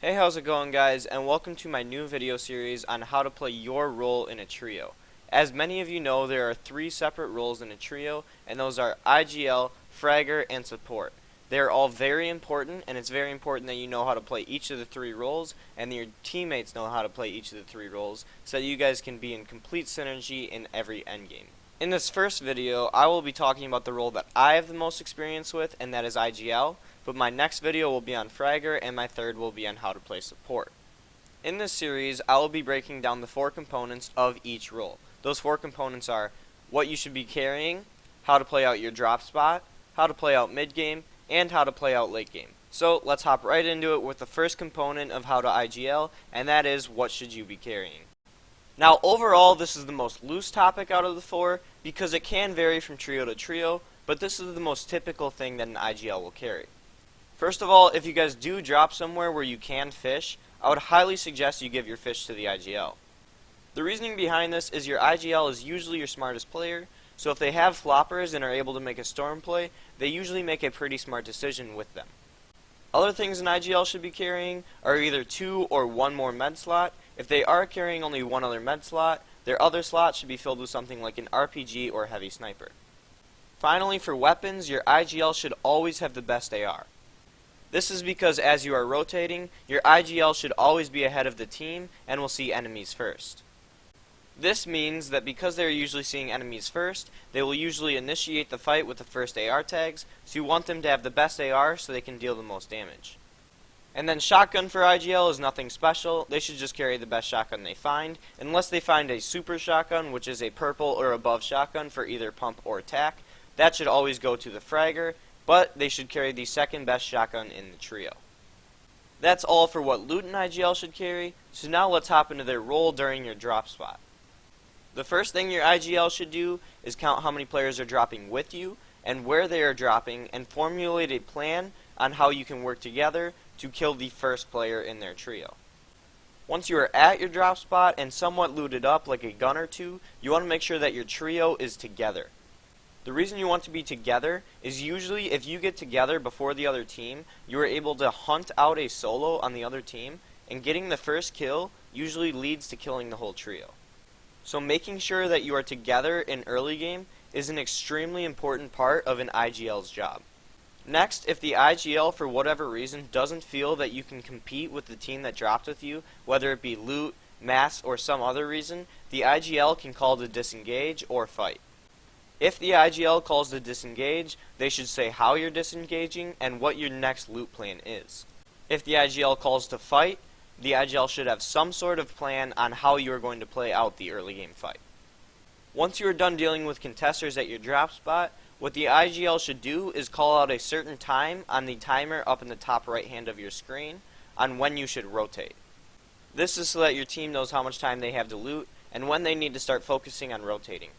Hey, how's it going, guys, and welcome to my new video series on how to play your role in a trio. As many of you know, there are 3 separate roles in a trio, and those are IGL, Fragger, and Support. They are all very important, and it's very important that you know how to play each of the 3 roles, and that your teammates know how to play each of the 3 roles, so that you guys can be in complete synergy in every endgame. In this first video, I will be talking about the role that I have the most experience with, and that is IGL, but my next video will be on Fragger, and my third will be on how to play Support. In this series, I will be breaking down the 4 components of each role. Those 4 components are what you should be carrying, how to play out your drop spot, how to play out mid-game, and how to play out late game. So let's hop right into it with the first component of how to IGL, and that is what should you be carrying. Now overall, this is the most loose topic out of the 4 because it can vary from trio to trio, but this is the most typical thing that an IGL will carry. First of all, if you guys do drop somewhere where you can fish, I would highly suggest you give your fish to the IGL. The reasoning behind this is your IGL is usually your smartest player, so if they have floppers and are able to make a storm play, they usually make a pretty smart decision with them. Other things an IGL should be carrying are either 2 or 1 more med slot. If they are carrying only 1 other med slot, their other slot should be filled with something like an RPG or heavy sniper. Finally, for weapons, your IGL should always have the best AR. This is because as you are rotating, your IGL should always be ahead of the team and will see enemies first. This means that because they are usually seeing enemies first, they will usually initiate the fight with the first AR tags, so you want them to have the best AR so they can deal the most damage. And then shotgun for IGL is nothing special. They should just carry the best shotgun they find, unless they find a super shotgun, which is a purple or above shotgun for either pump or attack. That should always go to the Fragger, but they should carry the second best shotgun in the trio. That's all for what loot an IGL should carry, so now let's hop into their role during your drop spot. The first thing your IGL should do is count how many players are dropping with you and where they are dropping, and formulate a plan on how you can work together to kill the first player in their trio. Once you are at your drop spot and somewhat looted up like a gun or 2, you want to make sure that your trio is together. The reason you want to be together is usually if you get together before the other team, you are able to hunt out a solo on the other team, and getting the first kill usually leads to killing the whole trio. So making sure that you are together in early game is an extremely important part of an IGL's job. Next, if the IGL for whatever reason doesn't feel that you can compete with the team that dropped with you, whether it be loot, mass, or some other reason, the IGL can call to disengage or fight. If the IGL calls to disengage, they should say how you're disengaging and what your next loot plan is. If the IGL calls to fight, the IGL should have some sort of plan on how you are going to play out the early game fight. Once you are done dealing with contesters at your drop spot, what the IGL should do is call out a certain time on the timer up in the top right hand of your screen on when you should rotate. This is so that your team knows how much time they have to loot and when they need to start focusing on rotating.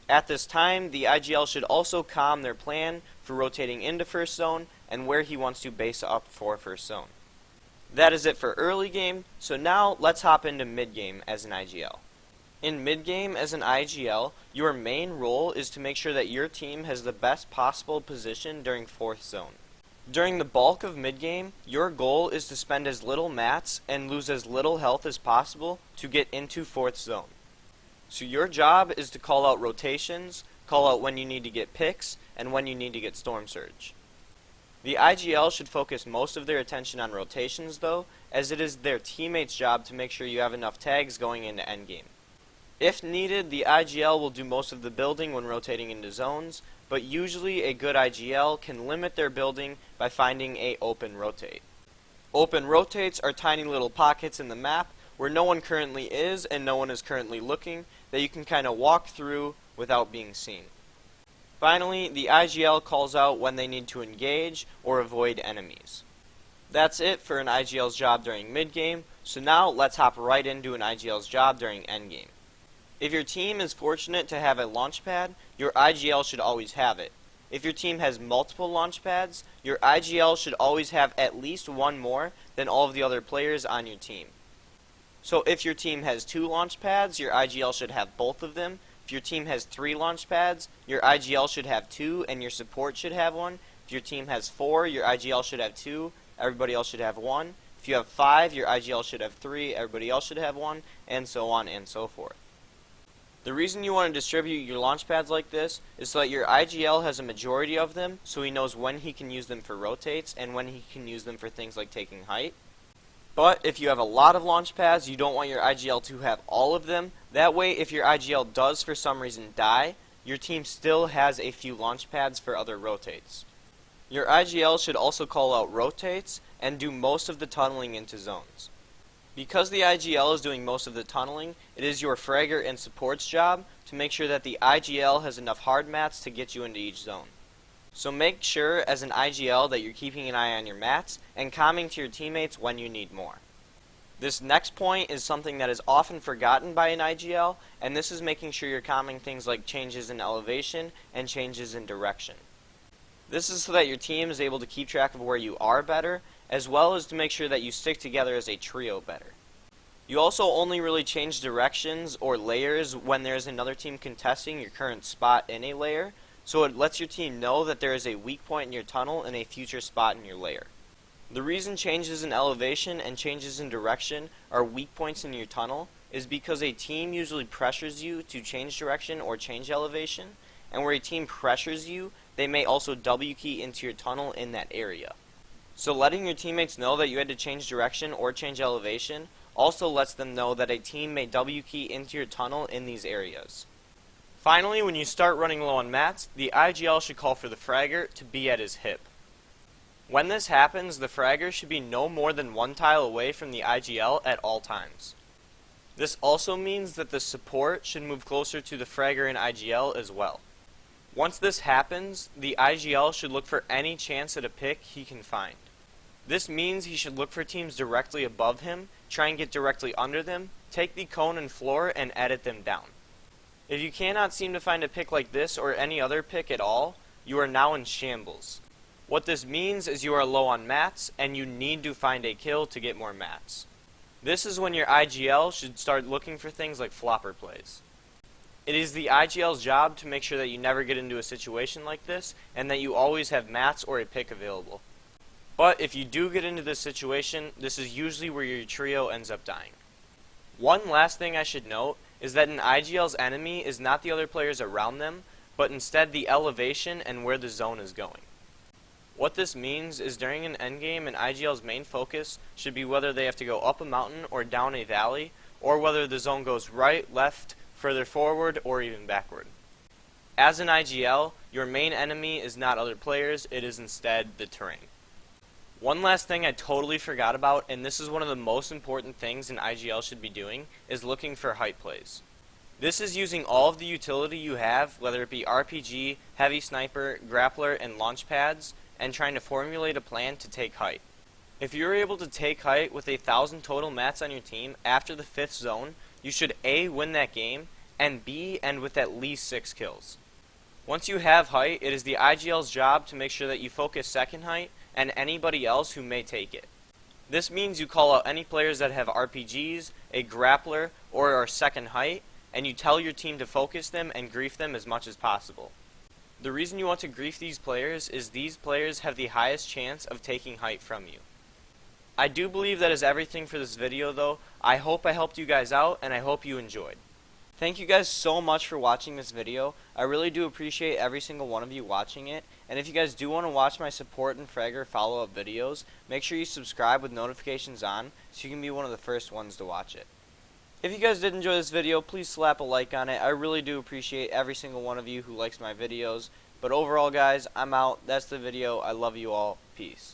At this time, the IGL should also calm their plan for rotating into first zone and where he wants to base up for first zone. That is it for early game, so now let's hop into mid game as an IGL. In mid game as an IGL, your main role is to make sure that your team has the best possible position during 4th zone. During the bulk of mid game, your goal is to spend as little mats and lose as little health as possible to get into 4th zone. So your job is to call out rotations, call out when you need to get picks, and when you need to get storm surge. The IGL should focus most of their attention on rotations though, as it is their teammates' job to make sure you have enough tags going into endgame. If needed, the IGL will do most of the building when rotating into zones, but usually a good IGL can limit their building by finding a open rotate. Open rotates are tiny little pockets in the map where no one currently is and no one is currently looking that you can kind of walk through without being seen. Finally, the IGL calls out when they need to engage or avoid enemies. That's it for an IGL's job during mid-game, so now let's hop right into an IGL's job during endgame. If your team is fortunate to have a launch pad, your IGL should always have it. If your team has multiple launch pads, your IGL should always have at least 1 more than all of the other players on your team. So if your team has 2 launch pads, your IGL should have both of them. If your team has 3 launch pads, your IGL should have 2 and your support should have 1. If your team has 4, your IGL should have 2, everybody else should have 1. If you have 5, your IGL should have 3, everybody else should have 1, and so on and so forth. The reason you want to distribute your launch pads like this is so that your IGL has a majority of them, so he knows when he can use them for rotates and when he can use them for things like taking height. But if you have a lot of launch pads, you don't want your IGL to have all of them. That way, if your IGL does for some reason die, your team still has a few launch pads for other rotates. Your IGL should also call out rotates and do most of the tunneling into zones. Because the IGL is doing most of the tunneling, it is your fragger and support's job to make sure that the IGL has enough hard mats to get you into each zone. So make sure as an IGL that you're keeping an eye on your mats and calming to your teammates when you need more. This next point is something that is often forgotten by an IGL, and this is making sure you're calming things like changes in elevation and changes in direction. This is so that your team is able to keep track of where you are better, as well as to make sure that you stick together as a trio better. You also only really change directions or layers when there is another team contesting your current spot in a layer, so it lets your team know that there is a weak point in your tunnel and a future spot in your layer. The reason changes in elevation and changes in direction are weak points in your tunnel is because a team usually pressures you to change direction or change elevation, and where a team pressures you, they may also W key into your tunnel in that area. So letting your teammates know that you had to change direction or change elevation also lets them know that a team may W key into your tunnel in these areas. Finally, when you start running low on mats, the IGL should call for the fragger to be at his hip. When this happens, the fragger should be no more than 1 tile away from the IGL at all times. This also means that the support should move closer to the fragger and IGL as well. Once this happens, the IGL should look for any chance at a pick he can find. This means he should look for teams directly above him, try and get directly under them, take the cone and floor, and edit them down. If you cannot seem to find a pick like this or any other pick at all, you are now in shambles. What this means is you are low on mats, and you need to find a kill to get more mats. This is when your IGL should start looking for things like flopper plays. It is the IGL's job to make sure that you never get into a situation like this, and that you always have mats or a pick available. But if you do get into this situation, this is usually where your trio ends up dying. One last thing I should note is that an IGL's enemy is not the other players around them, but instead the elevation and where the zone is going. What this means is during an endgame, an IGL's main focus should be whether they have to go up a mountain or down a valley, or whether the zone goes right, left, further forward, or even backward. As an IGL, your main enemy is not other players, it is instead the terrain. One last thing I totally forgot about, and this is one of the most important things an IGL should be doing, is looking for height plays. This is using all of the utility you have, whether it be RPG, heavy sniper, grappler, and launch pads, and trying to formulate a plan to take height. If you're able to take height with 1,000 total mats on your team after the 5th zone, you should A, win that game, and B, end with at least 6 kills. Once you have height, it is the IGL's job to make sure that you focus second height and anybody else who may take it. This means you call out any players that have RPGs, a grappler, or are second height, and you tell your team to focus them and grief them as much as possible. The reason you want to grief these players is these players have the highest chance of taking height from you. I do believe that is everything for this video though. I hope I helped you guys out, and I hope you enjoyed. Thank you guys so much for watching this video. I really do appreciate every single one of you watching it, and if you guys do want to watch my support and fragger follow-up videos, make sure you subscribe with notifications on so you can be one of the first ones to watch it. If you guys did enjoy this video, please slap a like on it. I really do appreciate every single one of you who likes my videos. But overall guys, I'm out. That's the video. I love you all. Peace.